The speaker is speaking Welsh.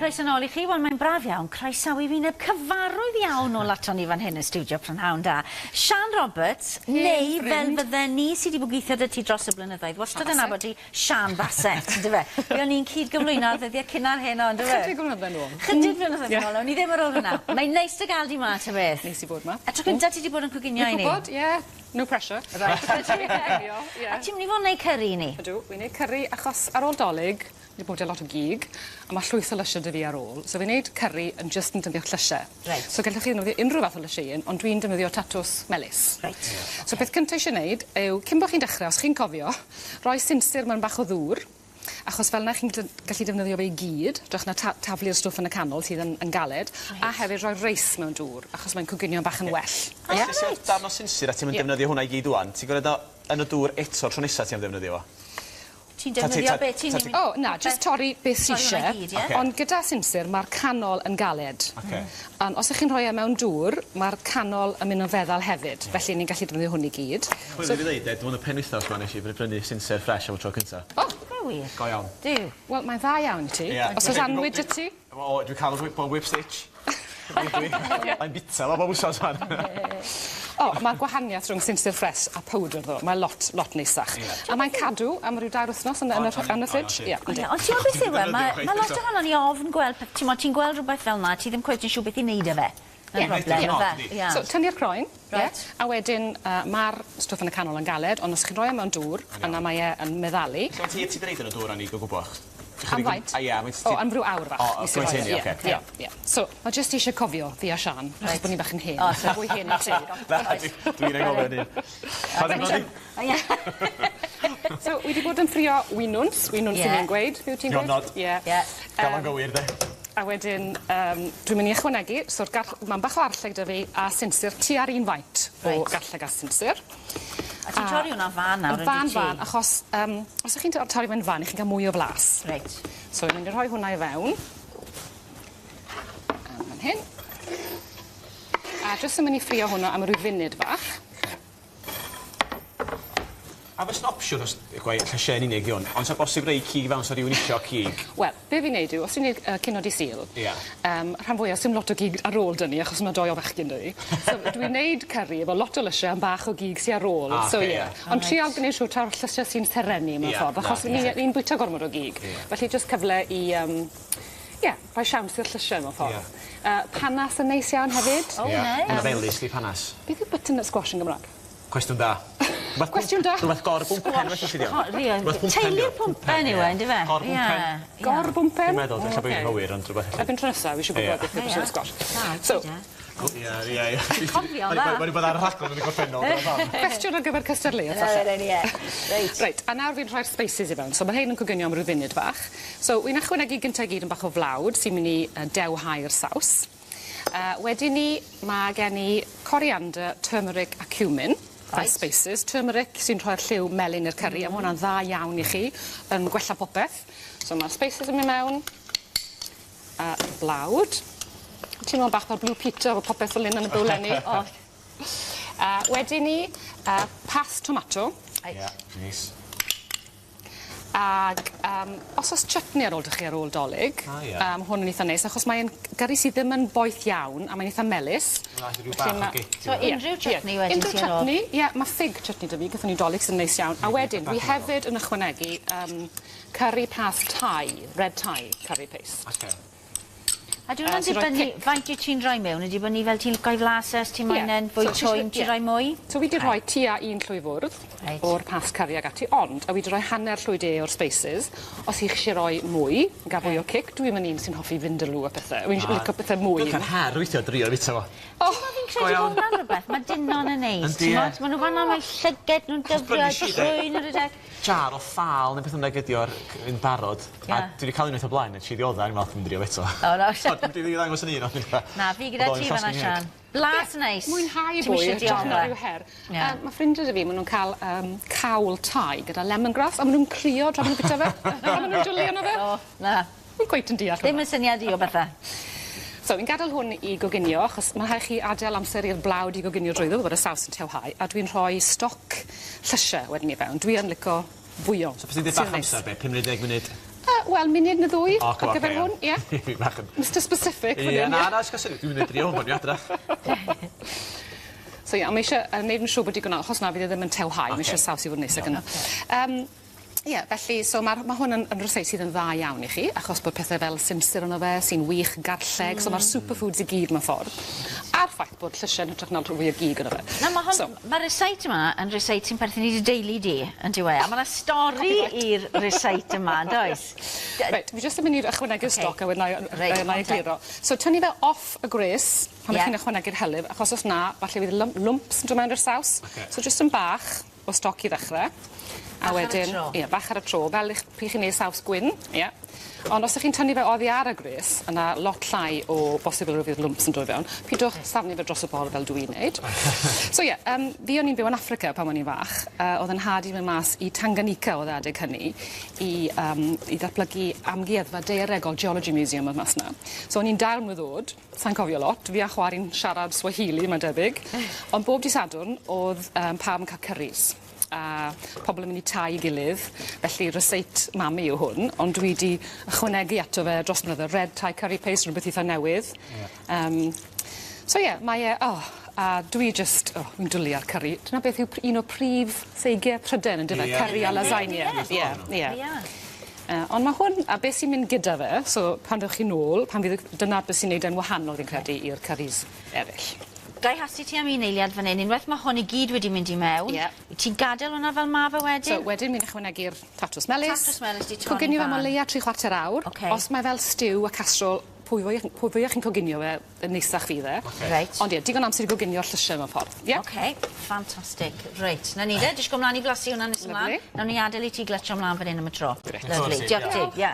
croeso nôl I chi. Wel, mae'n braf iawn. Croesawu fi neb cyfarwydd iawn o laton ni fan hyn y studio prynhawn da. Sian Roberts, neu fel fydden ni sydd wedi bwgweithio dy ti dros y blynyddoedd. Wastad yn abod I Sian Bassett, dy fe? Fe o'n i'n cyd-gyflwyno ddyddiau cynnar hyn o'n, dy fe? Chydig blynyddoedd nôl. Chydig blynyddoedd nôl, o'n i ddim ar ôl hwnna. Mae'n neis dy gael di ma, ty beth. Neis I bod ma. A tro gyntaf ti wedi bod yn cwginio I ni? Gwybod, ie. No pressure. Right. A ti'n mynd I fod yn neud curry ni? Ydw, wi'n neud curry achos ar ôl dolyg, ni bod lot o gig, a mae llwyth o lysiau dy fi ar ôl. So fi'n neud curry yn just yn defnyddio llysiau. Right. So gallwch chi ddefnyddio unrhyw fath o lysiau un, ond dwi'n defnyddio tatws melys. Right. So beth cyntaf eisiau neud yw, cyn bo chi'n dechrau, os chi'n cofio, rhoi sinsir mewn bach o ddŵr, achos fel yna chi'n gallu defnyddio fe I gyd, drach na taflu'r stwff yn y canol sydd yn galed, a hefyd rhoi reis mewn dŵr, achos mae'n cwginio'n bach yn well. Os ti'n darn o sinsir a ti'n defnyddio hwnna I gyd wan, ti'n gwneud o yn y dŵr eto tro nesaf ti'n defnyddio fo? Ti'n defnyddio beth ti'n mynd? O, na, just torri beth sy'n eisiau, ond gyda sinsir mae'r canol yn galed. Ond os ych chi'n rhoi e mewn dŵr, mae'r canol yn mynd yn feddal hefyd, felly ni'n gallu defnyddio hwn I gyd. Pwy wedi dweud, dwi'n mynd y pen wythnos gwan eisiau bod prynu sinsir ffres am y tro cyntaf. O, go iawn. Dyw. Wel, mae'n dda iawn I ti. Os oes anwyd y ti? O, dwi'n cael y whip stitch. Mae'n bita fo bob wsos fan. O, mae'r gwahaniaeth rhwng sinsir ffres a powdr ddo. Mae'n lot neisach. A mae'n cadw am ryw 2 wythnos yn y fridge. Ond ti'n gweld beth yw e? Mae lot ohono ni ofn gweld, ti'n gweld rhywbeth fel yna, ti ddim cweit yn siŵr beth I wneud â fe. So, tynnu'r croen, a wedyn mae'r stwff yn y canol yn galed, ond os chi'n rhoi e mewn dŵr, yna mae e yn meddalu. So, ti wedi yn y dŵr a ni gwybod? Am faint? O, am ryw awr fach. O, gwneud hynny, oce. So, mae jyst eisiau cofio fi a Sian, achos bod ni'n bach yn hen. O, so fwy hen I ti. Dwi'n ei gofio ni. So, wedi bod yn ffrio winwns sy'n ni'n gweud. Byw ti'n gweud? Diwrnod. Gael o'n gywir, de. A wedyn, dwi'n mynd I ychwanegu, so mae'n bach o arlleg dy fi a sinsir tua'r un faint o garlleg a sinsir. A ti'n torri hwnna fan nawr yn di ti? Fan, achos os ych chi'n torri fe'n fan, ych chi'n cael mwy o flas. Reit. So, dwi'n mynd I rhoi hwnna I fewn. Fan hyn. A jyst yn mynd I ffrio hwnna am ryw funud fach. A fes yn opsiwn os llysiau yn unig diwn, ond sa'n bosib rei cig fewn so rhywun isio cig? Wel, be fi'n neud yw, os ti'n neud cino di sil, rhan fwyaf, sy'n lot o gig ar ôl dyn ni, achos mae 2 o fechgyn dyn ni. So, dwi'n neud curry efo lot o lysiau am bach o gig sy'n ar ôl. Ond trial gwneud siŵr ta'r llysiau sy'n terenu mewn ffordd, achos ni'n bwyta gormod o gig. Felly, jyst cyfle I rhoi siawns i'r llysiau mewn ffordd. Panas yn neis iawn hefyd. O, neis. Yn felus, di panas. Beth yw butternut squash yn Gymraeg? Cwestiwn da. Cwestiwn da. Rhywbeth gor bwmpen felly sydd iawn. Teulu'r pwmpen yw e, ynddi fe? Gor bwmpen. Gor bwmpen? Dwi'n meddwl, dwi'n bod yn hywir, ond rhywbeth. Erbyn tro nesaf, fi eisiau gwybod beth yw'r butternut squash. So, Cofio da. Mae'n bod ar y rhaglen yn ei gorffennol. Cwestiwn ar gyfer cystadleuaeth, falle. Reit, a nawr fi'n rhoi'r spices I fewn. So, mae hyn yn coginio am ryw funud bach. So, wy'n ychwanegu gyntaf gyd yn bach o flawd sy'n mynd I dewhau'r saws. Wedyn ni, mae gen I coriander, turmeric a cumin. Fel spices. Turmeric sy'n rhoi'r lliw melyn i'r curry, a mae hwnna'n dda iawn I chi, yn gwella popeth. So mae'r spices yn mynd mewn. Blawd. Ti'n mewn bach fel Blue Peter o popeth fel un yn y bwlenni. Wedyn ni, pas tomato. Nice. Ag os oes chutney ar ôl dych chi ar ôl dolyg, hwn yn eitha neis, achos mae'n gyrru sydd ddim yn boeth iawn, a mae'n eitha melys. So unrhyw chutney wedyn ti ar ôl? Mae fig chutney dy fi, gyda ni dolyg sy'n neis iawn. A wedyn, dwi hefyd yn ychwanegu curry paste Thai, red Thai curry paste. A dwi'n mynd dibynnu, faint I ti'n rhoi mewn? Ydy bod ni fel ti'n licio flases, ti'n moyn fwy twym, ti'n rhoi mwy? So fi wedi rhoi tua 1 llwy fwrdd o'r pas curry ag ati, ond a wedi rhoi hanner llwy de o'r spices. Os i'ch eisiau rhoi mwy, gaf fwy o cic, dwi'n mynd un sy'n hoffi vindaloo a pethau. Wy'n licio pethau mwy. Dwi'n cael her weithio drio bita fo. Fi'n credu bod hwnna'n rhywbeth, mae dynon yn neis. Mae nhw fanna, mae llyged nhw'n dyfrio, trwy'n yr ydeg. Jar o ffal neu beth yna gydio'r un barod. A dwi wedi cael unwaith o blaen, a ti ddioddau, ni'n meddwl dwi'n drio eto. O, no. Dwi wedi ddangos yn un. Na, fi gyda ti fanna, Sian. Blas neis. Mwynhau bwy, drach na rhyw her. Mae ffrindiau dy fi, maen nhw'n cael cawl Thai gyda lemongrass, a maen nhw'n crio tra maen nhw'n bita fe. A maen nhw'n dwlu yno fe. O, na. Mae'n gweith yn deall. Ddim yn syniad I o bethau. So, fi'n gadael hwn I goginio, achos mae rhaid chi adael amser i'r blawd I goginio drwyddo, bod y saws yn tewhau, a dwi'n rhoi stoc llysiau wedyn I fewn. Dwi yn licio fwyo. So, beth sy'n dweud bach amser, be? 50 munud? Wel, munud neu ddwy O, ar gyfer hwn, ie. Fi bach yn... Mr Specific. Ie, na, ysgol dwi'n mynd i drio hwn, dwi'n adra. So ie, mae eisiau gwneud yn siŵr bod digon, achos na fydd e ddim yn tewhau, mae eisiau saws i fod yn neis ag yna. Ie, felly, so mae hwn yn rhywbeth sydd yn dda iawn i chi, achos bod pethau fel simsir yno fe, sy'n wych, garlleg, so mae'r superfoods i gyd mewn ffordd. A'r ffaith bod llysiau'n hytrach na'r fwy o gig yno fe. Na, mae'r receit yma yn receit sy'n perthyn i deulu di, yn diwe. A mae'na stori i'r receit yma, yn does? Reit, fi jyst yn mynd i'r ychwanegu'r stoc a wedyn na i egluro. So, tynnu fe off y gres pan ych chi'n ychwanegu'r helyf, achos os na, falle fydd lumps yn dod mewn i'r saws. So, jyst yn bach o stoc i ddechrau. A wedyn, ie, bach ar y tro, fel pryd chi'n neud saws gwyn, ie. Ond os ych chi'n tynnu fe oddi ar y gres, yna lot llai o bosibl o fydd lumps yn dod fewn, pidwch safnu fe dros y bol fel dwi'n neud. So ie, fi o'n i'n byw yn Africa pan o'n i'n fach, oedd yn hadu mewn mas i Tanganyika oedd adeg hynny, i ddatblygu amgueddfa daearegol Geology Museum oedd mas na. So o'n i'n dair mlynedd, sa'n cofio lot, fi a chwarae'n siarad Swahili, mae'n debyg, ond bob dydd Sadwrn oedd pawb yn cael curries. A pobl yn mynd i tai i gilydd, felly receit mami yw hwn, ond dwi wedi ychwanegu ato fe dros blynyddoedd, red Thai curry paste, rhywbeth eitha newydd. So ie, mae e, a dwi fi'n dwlu ar curry. Dyna beth yw un o prif seigiau Pryden yn dyfa, curry a lasagna. Ond mae hwn, a beth sy'n mynd gyda fe, so pan dewch chi nôl, dyna beth sy'n neud e'n wahanol fi'n credu i'r curries eraill. Gai hasti ti am un eiliad fan hyn, unwaith mae hwn i gyd wedi mynd i mewn, ti'n gadael hwnna fel ma fe wedyn? So wedyn mi'n ychwanegu'r tatws melys. Tatws melys di toni coginio fe mewn leia 3/4 awr. Os mae fel stew a castrol, pwy fwyach chi'n coginio fe, y neisach fydd e. Ond ie, digon amser i goginio'r llysiau mewn ffordd. Ffantastig. Reit, na ni de, disgo mlaen i flasu hwnna nes ymlaen. Nawn ni adael i ti gletio mlaen fan hyn am y tro. Lyfli, diolch ti.